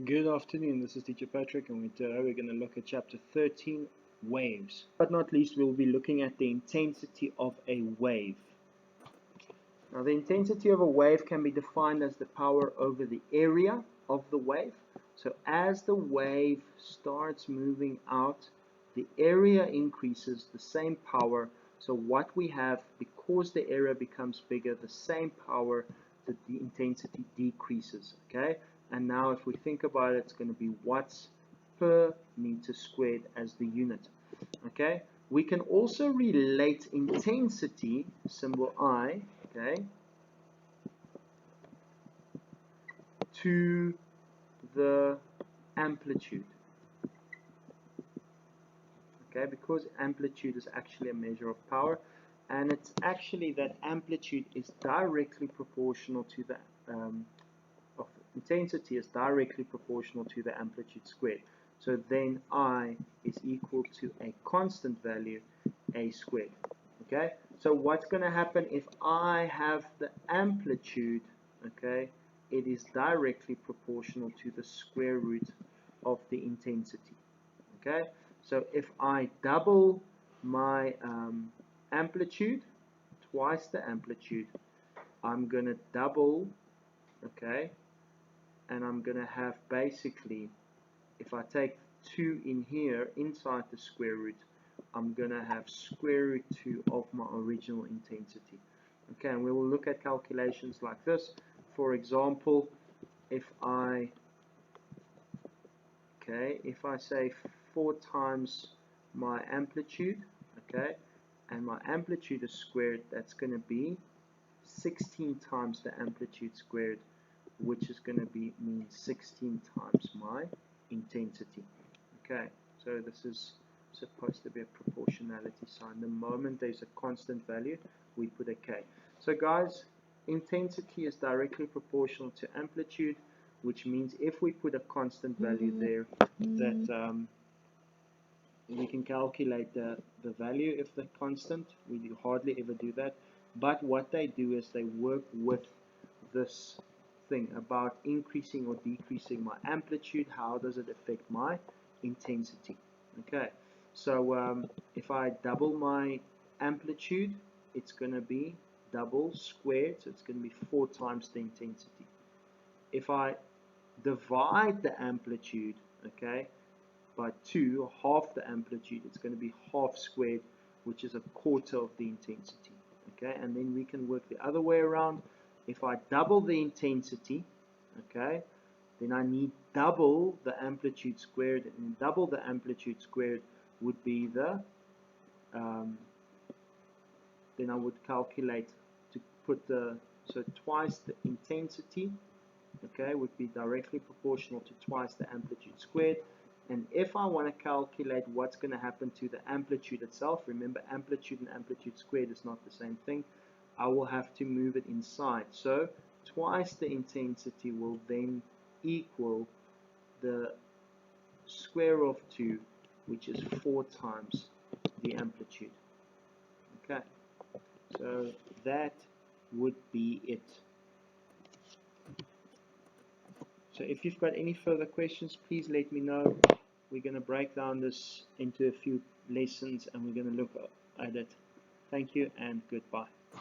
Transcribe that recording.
Good afternoon, this is Teacher Patrick, and today we're going to look at Chapter 13, Waves. But not least, we'll be looking at the intensity of a wave. Now, the intensity of a wave can be defined as the power over the area of the wave. So as the wave starts moving out, the area increases, the same power. So what we have, because the area becomes bigger, the same power, the intensity decreases, okay? And now if we think about it, it's going to be watts per meter squared as the unit, okay? We can also relate intensity, symbol I, okay, to the amplitude, okay, because amplitude is actually a measure of power, and it's actually that amplitude is directly proportional to the of intensity is directly proportional to the amplitude squared. So then I is equal to a constant value, a squared. Okay, so what's going to happen if I have the amplitude, okay, it is directly proportional to the square root of the intensity. Okay, so if I double my amplitude, twice the amplitude, I'm going to double, okay, and I'm going to have basically, if I take 2 in here inside the square root, I'm going to have square root 2 of my original intensity. Okay, and we will look at calculations like this. For example, if I say 4 times my amplitude, okay, and my amplitude is squared, that's going to be 16 times the amplitude squared, which is going to be mean 16 times my intensity. Okay, so this is supposed to be a proportionality sign. The moment there's a constant value, we put a K. So guys, intensity is directly proportional to amplitude, which means if we put a constant value there, that we can calculate the value if the constant. We do hardly ever do that, but what they do is they work with this thing about increasing or decreasing my amplitude. How does it affect my intensity? Okay, so if I double my amplitude, it's going to be double squared, so it's going to be 4 times the intensity. If I divide the amplitude, okay, by 2, half the amplitude, it's going to be half squared, which is a quarter of the intensity. Okay, and then we can work the other way around. If I double the intensity, okay, then I need double the amplitude squared, and double the amplitude squared would be the, then I would calculate to put the, so twice the intensity, okay, would be directly proportional to twice the amplitude squared. And if I want to calculate what's going to happen to the amplitude itself, remember amplitude and amplitude squared is not the same thing, I will have to move it inside. So twice the intensity will then equal the square of 2, which is 4 times the amplitude. Okay, so that would be it. So if you've got any further questions, please let me know. We're going to break down this into a few lessons and we're going to look at it. Thank you and goodbye.